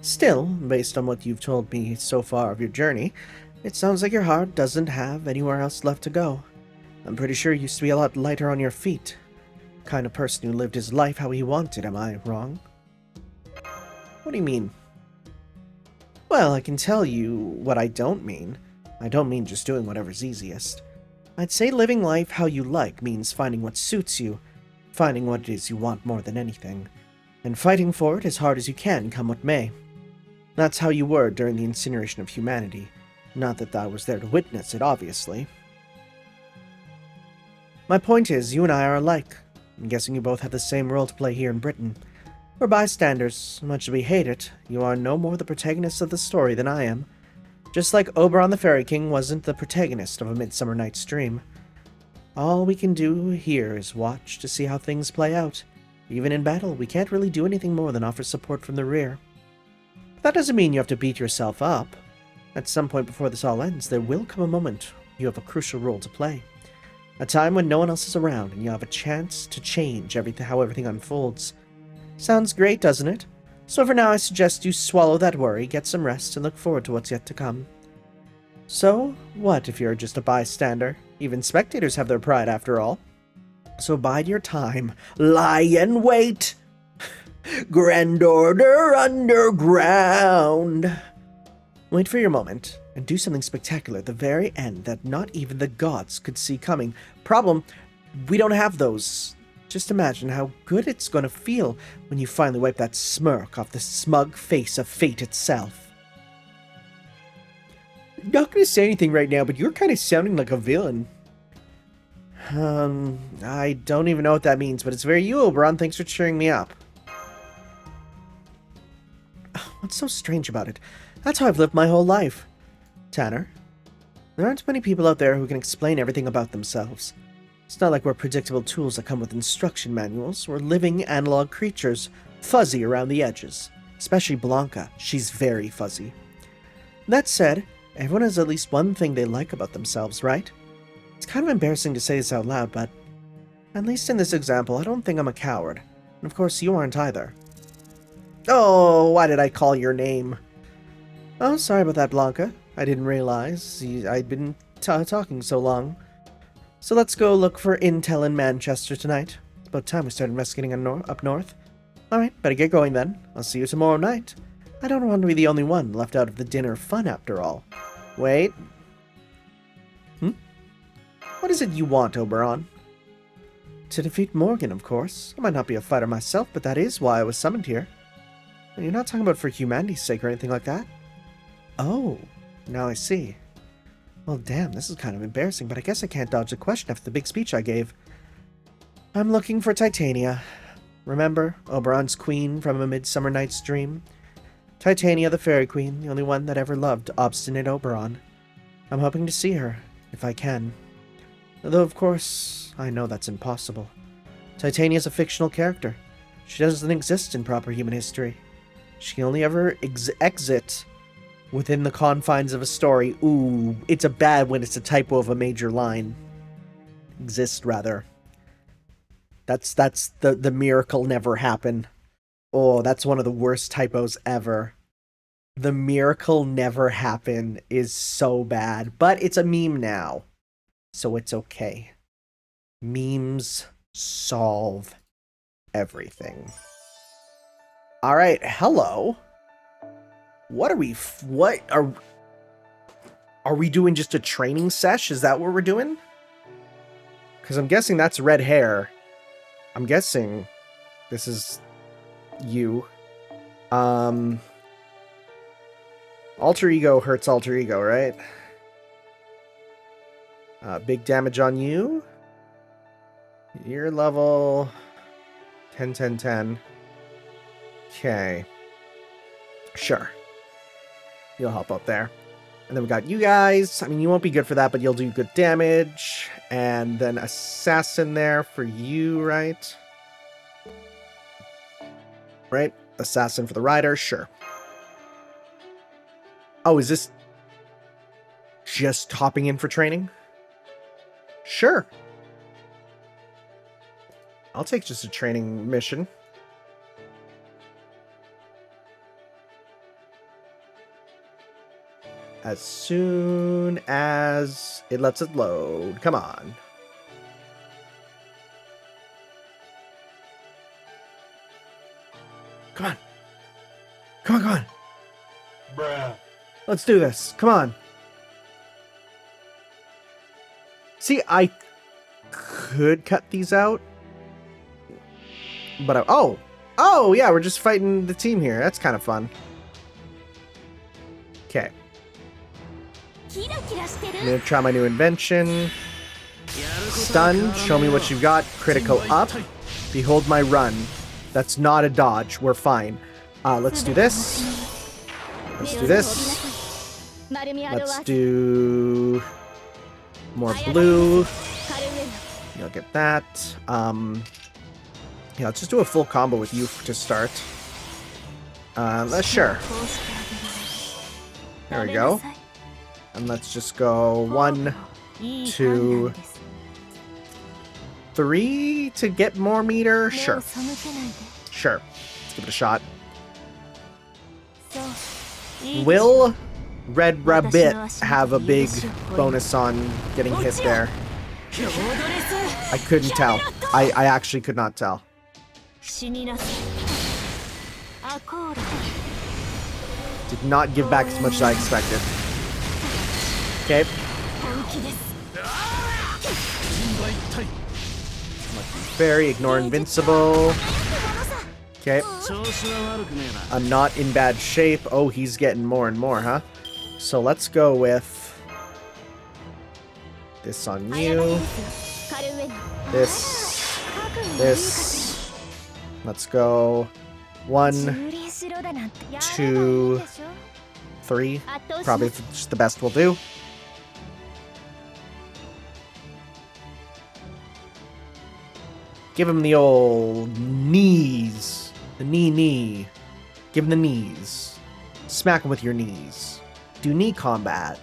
Still, based on what you've told me so far of your journey, it sounds like your heart doesn't have anywhere else left to go. I'm pretty sure you used to be a lot lighter on your feet. Kind of person who lived his life how he wanted, am I wrong? What do you mean? Well, I can tell you what I don't mean. I don't mean just doing whatever's easiest. I'd say living life how you like means finding what suits you, finding what it is you want more than anything, and fighting for it as hard as you can, come what may. That's how you were during the incineration of humanity. Not that I was there to witness it, obviously. My point is, you and I are alike. I'm guessing you both have the same role to play here in Britain. We're bystanders. Much as we hate it, you are no more the protagonist of the story than I am. Just like Oberon the Fairy King wasn't the protagonist of A Midsummer Night's Dream. All we can do here is watch to see how things play out. Even in battle, we can't really do anything more than offer support from the rear. But that doesn't mean you have to beat yourself up. At some point before this all ends, there will come a moment you have a crucial role to play. A time when no one else is around and you have a chance to change how everything unfolds. Sounds great, doesn't it? So for now, I suggest you swallow that worry, get some rest, and look forward to what's yet to come. So, what if you're just a bystander? Even spectators have their pride after all. So bide your time. Lie and wait! Grand Order Underground! Wait for your moment, and do something spectacular at the very end that not even the gods could see coming. Problem, we don't have those. Just imagine how good it's gonna feel when you finally wipe that smirk off the smug face of fate itself. Not gonna say anything right now, but you're kind of sounding like a villain. I don't even know what that means, but it's very you, Oberon. Thanks for cheering me up. What's so strange about it? That's how I've lived my whole life. Tanner, there aren't many people out there who can explain everything about themselves. It's not like we're predictable tools that come with instruction manuals. We're living analog creatures, fuzzy around the edges. Especially Blanca. She's very fuzzy. That said, everyone has at least one thing they like about themselves, right? It's kind of embarrassing to say this out loud, but at least in this example, I don't think I'm a coward. And of course, you aren't either. Oh, why did I call your name? Oh, sorry about that, Blanca. I didn't realize I'd been talking so long. So let's go look for intel in Manchester tonight. It's about time we started investigating up north. Alright, better get going then. I'll see you tomorrow night. I don't want to be the only one left out of the dinner fun after all. Wait. What is it you want, Oberon? To defeat Morgan, of course. I might not be a fighter myself, but that is why I was summoned here. And you're not talking about for humanity's sake or anything like that? Oh, now I see. Well, damn, this is kind of embarrassing, but I guess I can't dodge the question after the big speech I gave. I'm looking for Titania. Remember, Oberon's queen from A Midsummer Night's Dream? Titania the Fairy Queen, the only one that ever loved obstinate Oberon. I'm hoping to see her, if I can. Though, of course, I know that's impossible. Titania's a fictional character. She doesn't exist in proper human history. She can only ever exit within the confines of a story. Ooh, it's a bad when it's a typo of a major line. Exist, rather. That's the miracle never happen. Oh, that's one of the worst typos ever. The miracle never happen is so bad, but it's a meme now. So it's okay. Memes solve everything. Alright, hello. What are we doing just a training sesh? Is that what we're doing? Because I'm guessing that's red hair. I'm guessing this is you. Alter ego hurts alter ego, right? Big damage on you. Your level 10, 10, 10. Okay. Sure. You'll help out there. And then we got you guys. I mean, you won't be good for that, but you'll do good damage. And then assassin there for you, right? Right? Assassin for the rider, sure. Oh, is this just hopping in for training? Sure. I'll take just a training mission. As soon as it lets it load. Come on. Come on. Come on, come on. Bruh. Let's do this. Come on. See, I could cut these out. But oh, yeah, we're just fighting the team here. That's kind of fun. Okay. I'm gonna try my new invention. Stun, show me what you've got. Critical up. Behold my run. That's not a dodge. We're fine. Let's do this. Let's do this. Let's do more blue. You'll get that. Yeah, let's just do a full combo with you to start. Sure. There we go. And let's just go 1, 2, 3 to get more meter. Sure. Sure. Let's give it a shot. Will Red Rabbit have a big bonus on getting hit there? I couldn't tell. I actually could not tell. Did not give back as much as I expected. Okay. Fairy, ignore invincible. Okay. I'm not in bad shape. Oh, he's getting more and more, huh? So let's go with this on you. This. Let's go 1, 2, 3. Probably just the best we'll do. Give him the old knees. The knee. Give him the knees. Smack him with your knees. Do knee combat.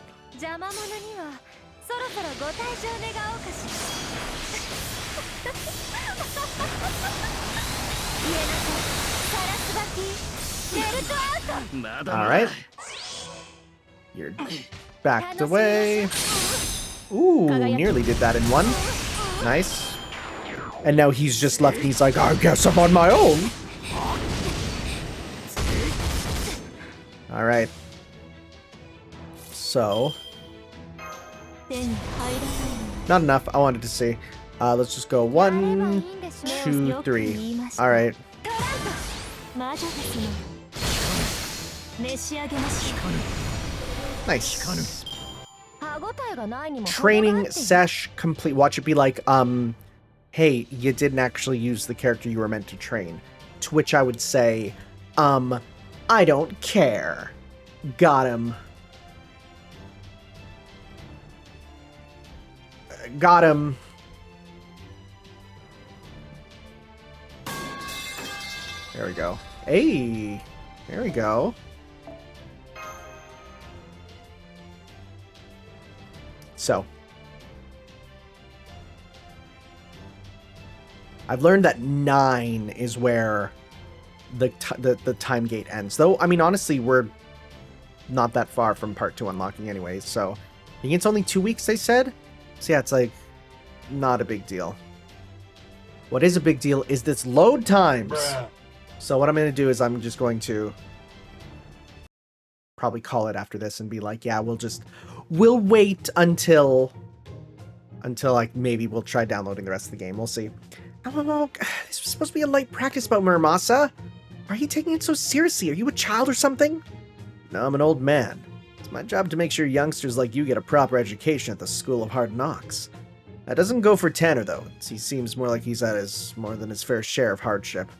Alright. You're backed away. Ooh, nearly did that in one. Nice. And now he's just left and he's like, I guess I'm on my own. Alright. So. Not enough. I wanted to see. Let's just go 1, 2, 3. Alright. Nice. Training sesh complete. Watch it be like, hey, you didn't actually use the character you were meant to train. To which I would say, I don't care. Got him. Got him. There we go. Hey, there we go. So, I've learned that 9 is where the time gate ends. Though, I mean, honestly, we're not that far from part 2 unlocking anyways, so I think it's only 2 weeks, they said. So yeah, it's like, not a big deal. What is a big deal is this load times. Bruh. So what I'm going to do is I'm just going to probably call it after this and be like, yeah, we'll wait until like maybe we'll try downloading the rest of the game. We'll see. Oh, this was supposed to be a light practice about Muramasa. Why are you taking it so seriously? Are you a child or something? No, I'm an old man. It's my job to make sure youngsters like you get a proper education at the School of Hard Knocks. That doesn't go for Tanner, though. He seems more like he's had more than his fair share of hardship.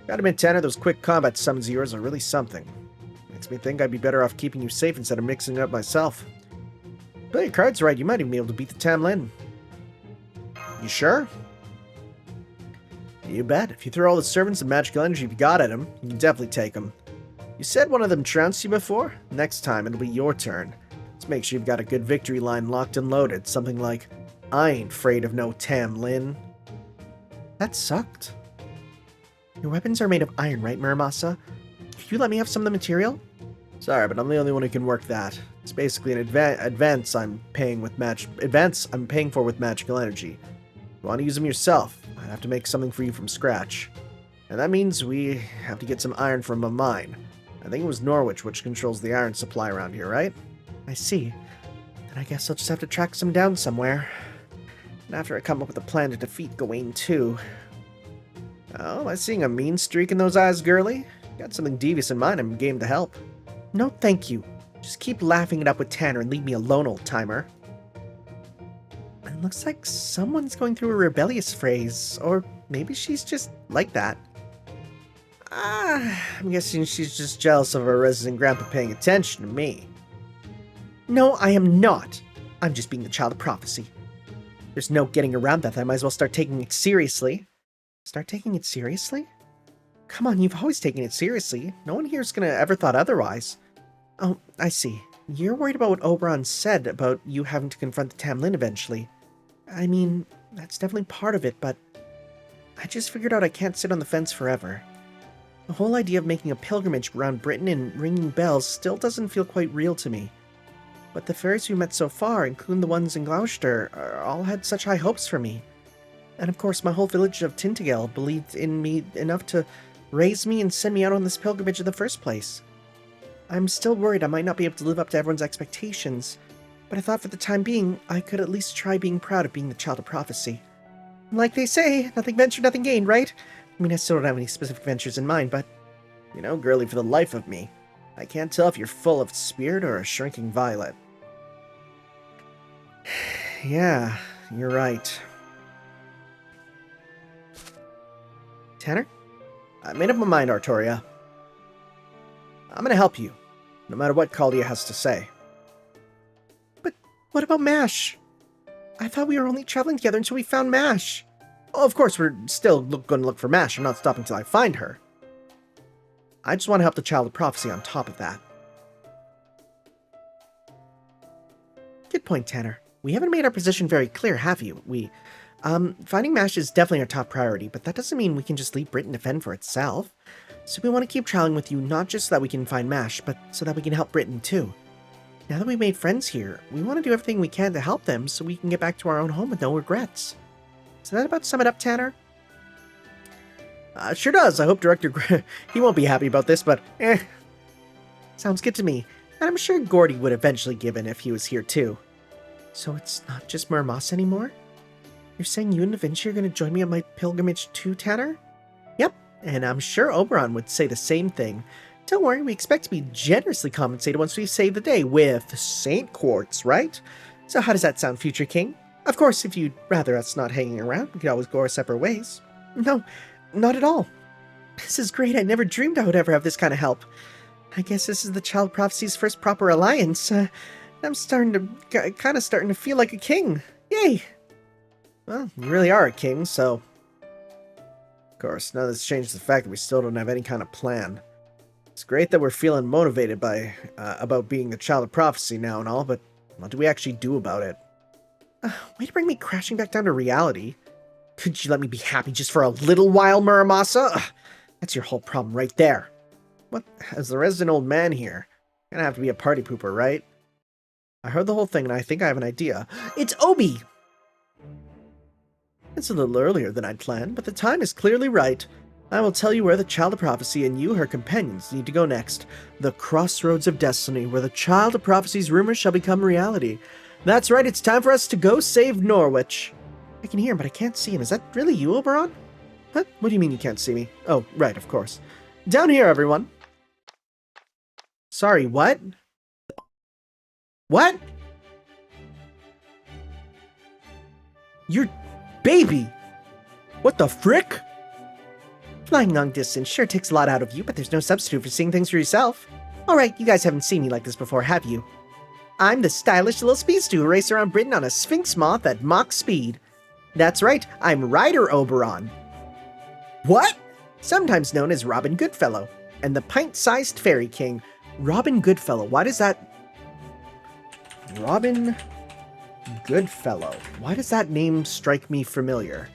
Gotta admit, Tanner, those quick combat summons of yours are really something. Makes me think I'd be better off keeping you safe instead of mixing it up myself. Play your cards right, you might even be able to beat the Tamlin. You sure? You bet. If you throw all the servants and magical energy you've got at him, you can definitely take them. You said one of them trounced you before? Next time, it'll be your turn. Let's make sure you've got a good victory line locked and loaded. Something like, I ain't afraid of no Tamlin. That sucked. Your weapons are made of iron, right, Muramasa? Could you let me have some of the material? Sorry, but I'm the only one who can work that. It's basically an advance I'm paying for with magical energy. If you want to use them yourself, I'd have to make something for you from scratch. And that means we have to get some iron from a mine. I think it was Norwich which controls the iron supply around here, right? I see. Then I guess I'll just have to track some down somewhere. And after I come up with a plan to defeat Gawain too. Oh, am I seeing a mean streak in those eyes, girlie? Got something devious in mind, I'm game to help. No, thank you. Just keep laughing it up with Tanner and leave me alone, old-timer. It looks like someone's going through a rebellious phase, or maybe she's just like that. I'm guessing she's just jealous of her resident grandpa paying attention to me. No, I am not. I'm just being the child of prophecy. There's no getting around that. I might as well start taking it seriously. Start taking it seriously? Come on, you've always taken it seriously. No one here's gonna ever thought otherwise. Oh, I see. You're worried about what Oberon said about you having to confront the Tamlin eventually. I mean, that's definitely part of it, but I just figured out I can't sit on the fence forever. The whole idea of making a pilgrimage around Britain and ringing bells still doesn't feel quite real to me. But the fairies we met so far, including the ones in Gloucester, all had such high hopes for me. And of course, my whole village of Tintagel believed in me enough to raise me and send me out on this pilgrimage in the first place. I'm still worried I might not be able to live up to everyone's expectations, but I thought for the time being, I could at least try being proud of being the child of prophecy. Like they say, nothing ventured, nothing gained, right? I mean, I still don't have any specific ventures in mind, but, you know, girlie, for the life of me, I can't tell if you're full of spirit or a shrinking violet. Yeah, you're right. Tanner? I made up my mind, Artoria. I'm gonna help you, no matter what Caldia has to say. But what about Mash? I thought we were only traveling together until we found Mash. Oh, of course, we're still gonna look for Mash. I'm not stopping till I find her. I just want to help the Child of Prophecy on top of that. Good point, Tanner. We haven't made our position very clear, have you? Finding Mash is definitely our top priority, but that doesn't mean we can just leave Britain to fend for itself. So we want to keep traveling with you, not just so that we can find Mash, but so that we can help Britain too. Now that we've made friends here, we want to do everything we can to help them so we can get back to our own home with no regrets. Does that about sum it up, Tanner? Sure does. I hope Director he won't be happy about this, but sounds good to me. And I'm sure Gordy would eventually give in if he was here too. So it's not just Muramasa anymore? You're saying you and Da Vinci are going to join me on my pilgrimage too, Tanner? Yep, and I'm sure Oberon would say the same thing. Don't worry, we expect to be generously compensated once we save the day with Saint Quartz, right? So how does that sound, future king? Of course, if you'd rather us not hanging around, we could always go our separate ways. No, not at all. This is great. I never dreamed I would ever have this kind of help. I guess this is the Child Prophecy's first proper alliance. I'm starting to feel like a king. Yay! Well, you really are a king, so... Of course, none of this changes the fact that we still don't have any kind of plan. It's great that we're feeling motivated by about being the Child of Prophecy now and all, but what do we actually do about it? Way to bring me crashing back down to reality. Could you let me be happy just for a little while, Muramasa? That's your whole problem right there. What? As the resident old man here, you're gonna have to be a party pooper, right? I heard the whole thing and I think I have an idea. It's Obi! It's a little earlier than I'd planned, but the time is clearly right. I will tell you where the Child of Prophecy and you, her companions, need to go next. The Crossroads of Destiny, where the Child of Prophecy's rumors shall become reality. That's right, it's time for us to go save Norwich. I can hear him, but I can't see him. Is that really you, Oberon? Huh? What do you mean you can't see me? Oh, right, of course. Down here, everyone. Sorry, what? What? Your baby? What the frick? Flying long distance sure takes a lot out of you, but there's no substitute for seeing things for yourself. Alright, you guys haven't seen me like this before, have you? I'm the stylish little speedster who races around Britain on a Sphinx moth at Mach speed. That's right, I'm Ryder Oberon. What? Sometimes known as Robin Goodfellow, and the pint-sized fairy king. Robin Goodfellow, why does that... Robin Goodfellow. Why does that name strike me familiar?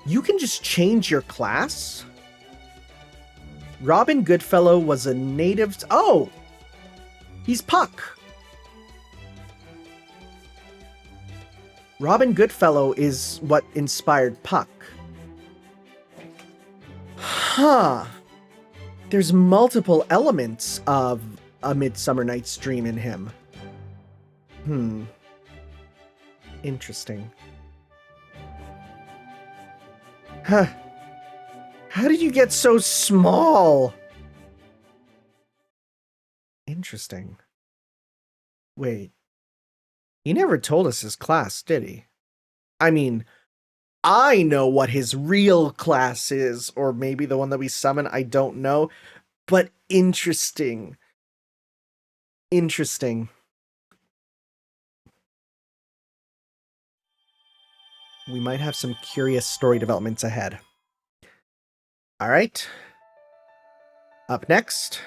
You can just change your class? Robin Goodfellow was a native... Oh! He's Puck. Robin Goodfellow is what inspired Puck. Huh. There's multiple elements of A Midsummer Night's Dream in him. Interesting. Huh. How did you get so small? Interesting. Wait. He never told us his class, did he? I mean, I know what his real class is, or maybe the one that we summon, I don't know. But interesting. Interesting. We might have some curious story developments ahead. Alright. Up next.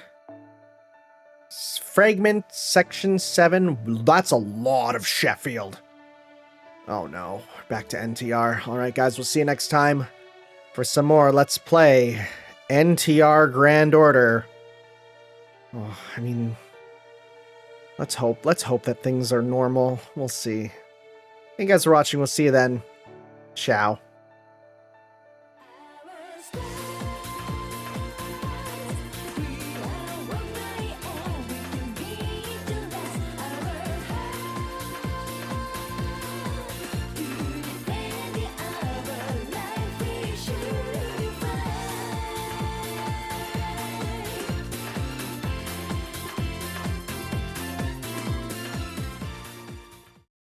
Fragment Section 7. That's a lot of Sheffield. Oh no. Back to NTR. Alright guys, we'll see you next time for some more Let's Play NTR Grand Order. Oh, I mean... Let's hope that things are normal. We'll see. Thank you guys for watching. We'll see you then. Ciao.